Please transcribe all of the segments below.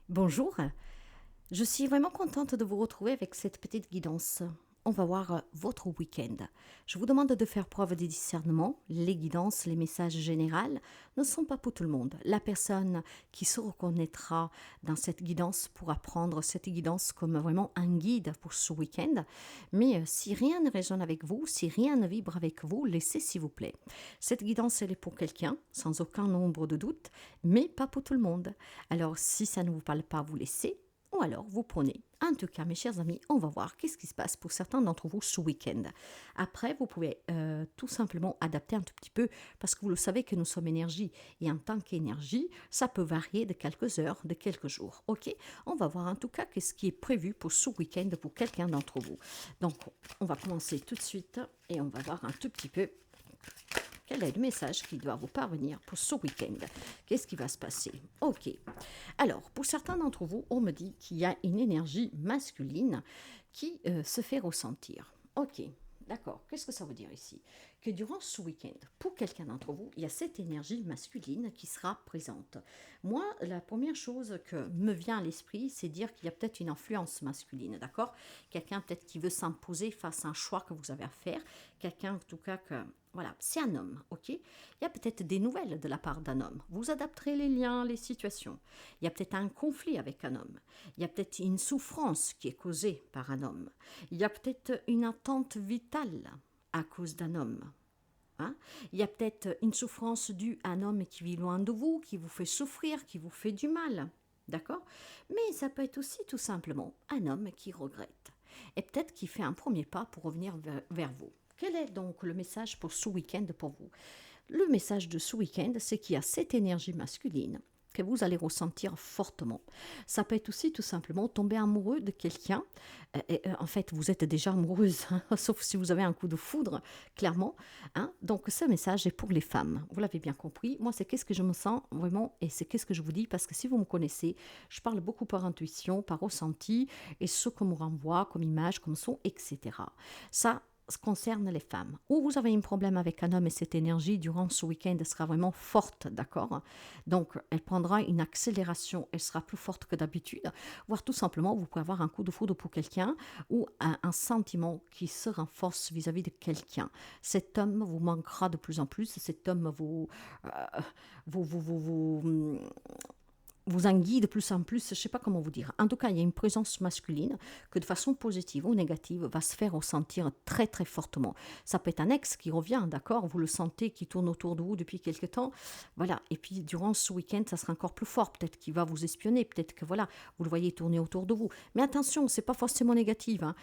Bonjour, je suis vraiment contente de vous retrouver avec cette petite guidance. On va voir votre week-end. Je vous demande de faire preuve de discernement. Les guidances, les messages généraux ne sont pas pour tout le monde. La personne qui se reconnaîtra dans cette guidance pourra prendre cette guidance comme vraiment un guide pour ce week-end. Mais si rien ne résonne avec vous, si rien ne vibre avec vous, laissez s'il vous plaît. Cette guidance, elle est pour quelqu'un, sans aucun nombre de doutes, mais pas pour tout le monde. Alors si ça ne vous parle pas, vous laissez. Ou alors vous prenez. En tout cas, mes chers amis, on va voir qu'est-ce qui se passe pour certains d'entre vous ce week-end. Après, vous pouvez tout simplement adapter un tout petit peu parce que vous le savez que nous sommes énergie et en tant qu'énergie, ça peut varier de quelques heures, de quelques jours. Ok. On va voir en tout cas qu'est-ce qui est prévu pour ce week-end pour quelqu'un d'entre vous. Donc, on va commencer tout de suite et on va voir un tout petit peu quel est le message qui doit vous parvenir pour ce week-end. Qu'est-ce qui va se passer? Ok. Alors, pour certains d'entre vous, on me dit qu'il y a une énergie masculine qui se fait ressentir. Ok. D'accord. Qu'est-ce que ça veut dire ici? Que durant ce week-end, pour quelqu'un d'entre vous, il y a cette énergie masculine qui sera présente. Moi, la première chose que me vient à l'esprit, c'est dire qu'il y a peut-être une influence masculine, d'accord? Quelqu'un peut-être qui veut s'imposer face à un choix que vous avez à faire. Quelqu'un, en tout cas, que voilà, c'est un homme, ok? Il y a peut-être des nouvelles de la part d'un homme. Vous adapterez les liens, les situations. Il y a peut-être un conflit avec un homme. Il y a peut-être une souffrance qui est causée par un homme. Il y a peut-être une attente vitale à cause d'un homme. Hein? Il y a peut-être une souffrance due à un homme qui vit loin de vous, qui vous fait souffrir, qui vous fait du mal. D'accord? Mais ça peut être aussi tout simplement un homme qui regrette. Et peut-être qui fait un premier pas pour revenir vers vous. Quel est donc le message pour ce week-end pour vous? Le message de ce week-end, c'est qu'il y a cette énergie masculine que vous allez ressentir fortement. Ça peut être aussi tout simplement tomber amoureux de quelqu'un. En fait, vous êtes déjà amoureuse, hein, sauf si vous avez un coup de foudre, clairement. Hein. Donc, ce message est pour les femmes. Vous l'avez bien compris. Moi, c'est qu'est-ce que je me sens vraiment et c'est qu'est-ce que je vous dis parce que si vous me connaissez, je parle beaucoup par intuition, par ressenti et ce qu'on me renvoie comme image, comme son, etc. Ça, concerne les femmes. Ou vous avez un problème avec un homme et cette énergie durant ce week-end sera vraiment forte, d'accord? Donc, elle prendra une accélération, elle sera plus forte que d'habitude. Voire tout simplement, vous pouvez avoir un coup de foudre pour quelqu'un ou un sentiment qui se renforce vis-à-vis de quelqu'un. Cet homme vous manquera de plus en plus, cet homme euh, vous en guide de plus en plus, je ne sais pas comment vous dire. En tout cas, il y a une présence masculine que de façon positive ou négative va se faire ressentir très très fortement. Ça peut être un ex qui revient, d'accord? Vous le sentez qui tourne autour de vous depuis quelque temps. Voilà. Et puis durant ce week-end, ça sera encore plus fort. Peut-être qu'il va vous espionner, peut-être que voilà, vous le voyez tourner autour de vous. Mais attention, c'est pas forcément négatif. Hein.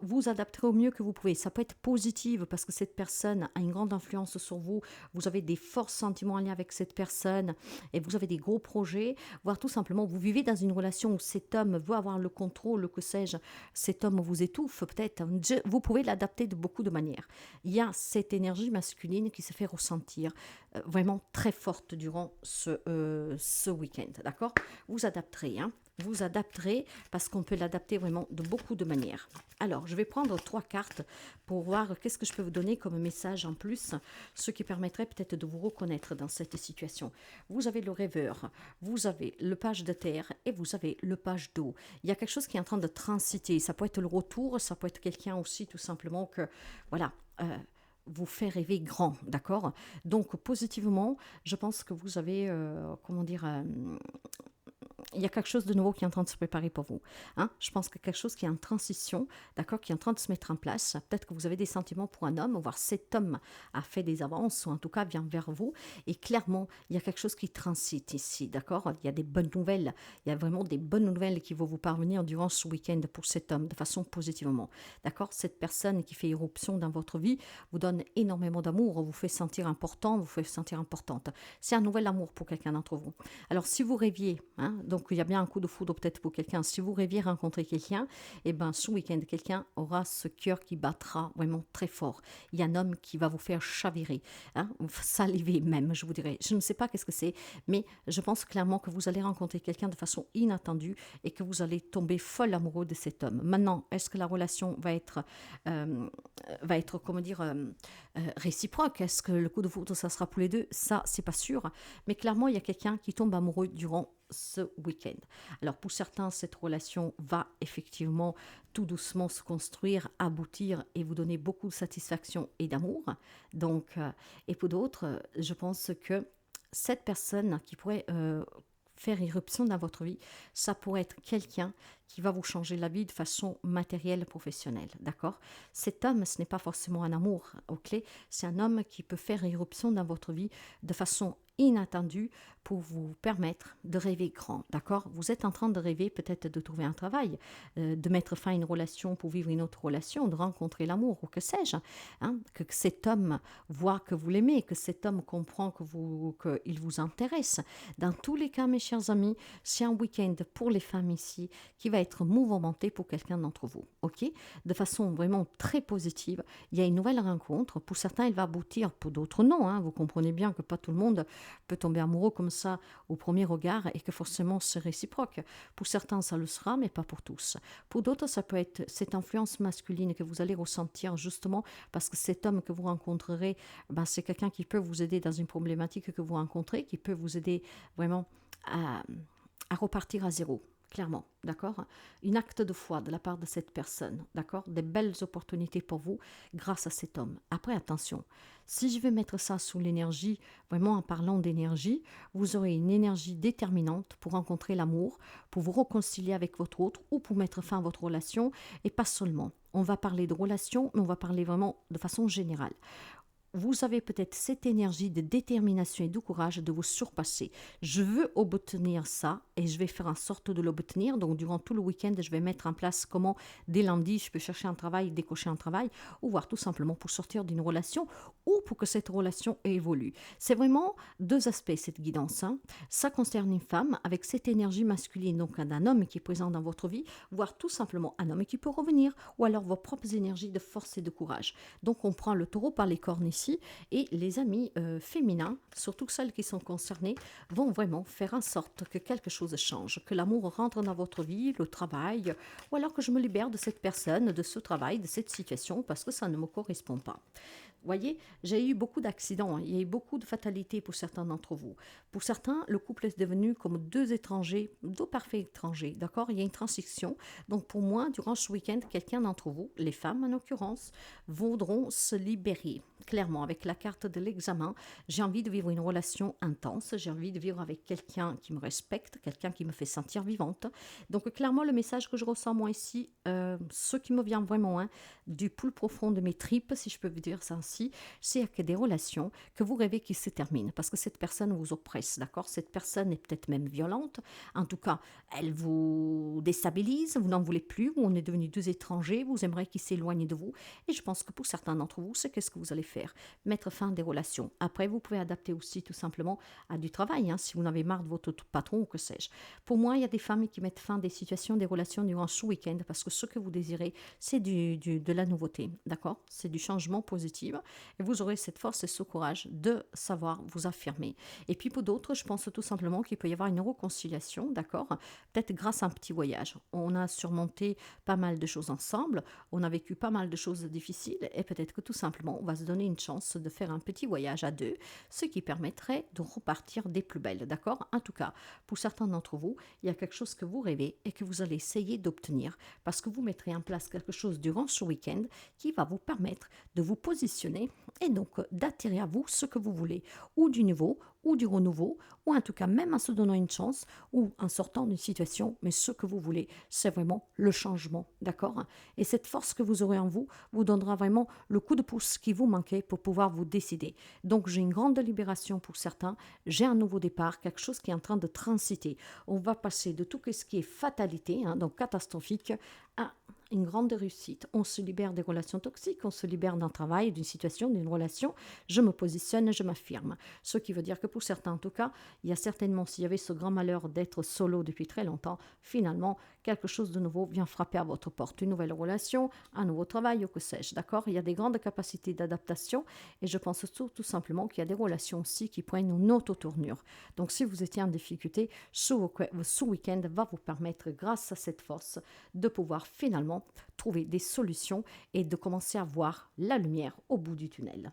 Vous adapterez au mieux que vous pouvez. Ça peut être positif parce que cette personne a une grande influence sur vous. Vous avez des forts sentiments en lien avec cette personne et vous avez des gros projets voire tout simplement vous vivez dans une relation où cet homme veut avoir le contrôle, que sais-je, cet homme vous étouffe peut-être, vous pouvez l'adapter de beaucoup de manières. Il y a cette énergie masculine qui se fait ressentir vraiment très forte durant ce week-end, d'accord? Vous adapterez, hein? Vous adapterez parce qu'on peut l'adapter vraiment de beaucoup de manières. Alors, je vais prendre 3 cartes pour voir qu'est-ce que je peux vous donner comme message en plus, ce qui permettrait peut-être de vous reconnaître dans cette situation. Vous avez le rêveur, vous avez le page de terre et vous avez le page d'eau. Il y a quelque chose qui est en train de transiter. Ça peut être le retour, ça peut être quelqu'un aussi tout simplement que, voilà, vous fait rêver grand, d'accord? Donc positivement, je pense que vous avez, comment dire, il y a quelque chose de nouveau qui est en train de se préparer pour vous. Hein? Je pense que quelque chose qui est en transition, d'accord, qui est en train de se mettre en place. Peut-être que vous avez des sentiments pour un homme, voire cet homme a fait des avances, ou en tout cas vient vers vous. Et clairement, il y a quelque chose qui transite ici, d'accord? Il y a des bonnes nouvelles. Il y a vraiment des bonnes nouvelles qui vont vous parvenir durant ce week-end pour cet homme, de façon positivement. D'accord? Cette personne qui fait éruption dans votre vie vous donne énormément d'amour, vous fait sentir important, vous fait sentir importante. C'est un nouvel amour pour quelqu'un d'entre vous. Alors, si vous rêviez, hein, donc il y a bien un coup de foudre peut-être pour quelqu'un, si vous rêviez rencontrer quelqu'un, eh bien, ce week-end, quelqu'un aura ce cœur qui battra vraiment très fort. Il y a un homme qui va vous faire chavirer, hein, saliver même, je vous dirais. Je ne sais pas qu'est-ce que c'est, mais je pense clairement que vous allez rencontrer quelqu'un de façon inattendue et que vous allez tomber folle amoureux de cet homme. Maintenant, est-ce que la relation va être comment dire, réciproque? Est-ce que le coup de foudre, ça sera pour les deux? Ça, c'est pas sûr. Mais clairement, il y a quelqu'un qui tombe amoureux durant ce week-end. Alors pour certains, cette relation va effectivement tout doucement se construire, aboutir et vous donner beaucoup de satisfaction et d'amour. Donc, et pour d'autres, je pense que cette personne qui pourrait faire irruption dans votre vie, ça pourrait être quelqu'un qui va vous changer la vie de façon matérielle, professionnelle, d'accord? Cet homme, ce n'est pas forcément un amour aux clés, c'est un homme qui peut faire irruption dans votre vie de façon inattendue pour vous permettre de rêver grand, d'accord? Vous êtes en train de rêver peut-être de trouver un travail, de mettre fin à une relation pour vivre une autre relation, de rencontrer l'amour ou que sais-je, hein? Que cet homme voit que vous l'aimez, que cet homme comprend qu'il vous intéresse. Dans tous les cas, mes chers amis, c'est un week-end pour les femmes ici qui va être mouvementé pour quelqu'un d'entre vous, ok? De façon vraiment très positive. Il y a une nouvelle rencontre. Pour certains, elle va aboutir, pour d'autres non, hein. Vous comprenez bien que pas tout le monde peut tomber amoureux comme ça au premier regard et que forcément c'est réciproque. Pour certains, ça le sera, mais pas pour tous. Pour d'autres, ça peut être cette influence masculine que vous allez ressentir justement parce que cet homme que vous rencontrerez, ben, c'est quelqu'un qui peut vous aider dans une problématique que vous rencontrez, qui peut vous aider vraiment à repartir à zéro. Clairement, d'accord? Un acte de foi de la part de cette personne, d'accord? Des belles opportunités pour vous grâce à cet homme. Après, attention, si je vais mettre ça sous l'énergie, vraiment en parlant d'énergie, vous aurez une énergie déterminante pour rencontrer l'amour, pour vous réconcilier avec votre autre ou pour mettre fin à votre relation et pas seulement. On va parler de relation, mais on va parler vraiment de façon générale. Vous avez peut-être cette énergie de détermination et de courage de vous surpasser. Je veux obtenir ça et je vais faire en sorte de l'obtenir. Donc, durant tout le week-end, je vais mettre en place comment, dès lundi, je peux chercher un travail, décocher un travail, ou voir tout simplement pour sortir d'une relation ou pour que cette relation évolue. C'est vraiment deux aspects, cette guidance, hein. Ça concerne une femme avec cette énergie masculine, donc un homme qui est présent dans votre vie, voire tout simplement un homme qui peut revenir, ou alors vos propres énergies de force et de courage. Donc, on prend le taureau par les cornes ici, et les amis féminins, surtout celles qui sont concernées, vont vraiment faire en sorte que quelque chose change, que l'amour rentre dans votre vie, le travail, ou alors que je me libère de cette personne, de ce travail, de cette situation, parce que ça ne me correspond pas. Voyez, j'ai eu beaucoup d'accidents, hein. Il y a eu beaucoup de fatalités pour certains d'entre vous. Pour certains, le couple est devenu comme deux étrangers, deux parfaits étrangers, d'accord? Il y a une transition. Donc pour moi, durant ce week-end, quelqu'un d'entre vous, les femmes en l'occurrence, voudront se libérer. Clairement, avec la carte de l'examen, j'ai envie de vivre une relation intense, j'ai envie de vivre avec quelqu'un qui me respecte, quelqu'un qui me fait sentir vivante. Donc clairement, le message que je ressens moi ici, ce qui me vient vraiment du plus profond de mes tripes, si je peux vous dire ça ainsi, c'est que des relations que vous rêvez qui se terminent, parce que cette personne vous oppresse, d'accord? Cette personne est peut-être même violente, en tout cas, elle vous déstabilise, vous n'en voulez plus, ou on est devenus deux étrangers, vous aimeriez qu'ils s'éloignent de vous, et je pense que pour certains d'entre vous, c'est qu'est-ce que vous allez faire? Mettre fin à des relations. Après, vous pouvez adapter aussi tout simplement à du travail, hein, si vous en avez marre de votre patron ou que sais-je. Pour moi, il y a des femmes qui mettent fin à des situations, des relations durant ce week-end, parce que ce que vous désirez, c'est de la nouveauté, d'accord? C'est du changement positif, et vous aurez cette force et ce courage de savoir vous affirmer. Et puis pour d'autres, je pense tout simplement qu'il peut y avoir une réconciliation, d'accord? Peut-être grâce à un petit voyage. On a surmonté pas mal de choses ensemble, on a vécu pas mal de choses difficiles, et peut-être que tout simplement, on va se donner une chance de faire un petit voyage à deux, ce qui permettrait de repartir des plus belles, d'accord? En tout cas, pour certains d'entre vous, il y a quelque chose que vous rêvez et que vous allez essayer d'obtenir, parce que vous mettrez en place quelque chose durant ce week-end qui va vous permettre de vous positionner et donc d'attirer à vous ce que vous voulez, ou du nouveau, ou du renouveau, ou en tout cas même en se donnant une chance, ou en sortant d'une situation, mais ce que vous voulez, c'est vraiment le changement, d'accord? Et cette force que vous aurez en vous vous donnera vraiment le coup de pouce qui vous manquait pour pouvoir vous décider. Donc j'ai une grande libération pour certains, j'ai un nouveau départ, quelque chose qui est en train de transiter. On va passer de tout ce qui est fatalité, hein, donc catastrophique, à une grande réussite. On se libère des relations toxiques, on se libère d'un travail, d'une situation, d'une relation. Je me positionne, je m'affirme. Ce qui veut dire que pour certains, en tout cas, il y a certainement, s'il y avait ce grand malheur d'être solo depuis très longtemps, finalement, quelque chose de nouveau vient frapper à votre porte. Une nouvelle relation, un nouveau travail, ou que sais-je, d'accord? Il y a des grandes capacités d'adaptation et je pense tout simplement qu'il y a des relations aussi qui prennent une autre tournure. Donc, si vous étiez en difficulté, ce week-end va vous permettre, grâce à cette force, de pouvoir finalement trouver des solutions et de commencer à voir la lumière au bout du tunnel.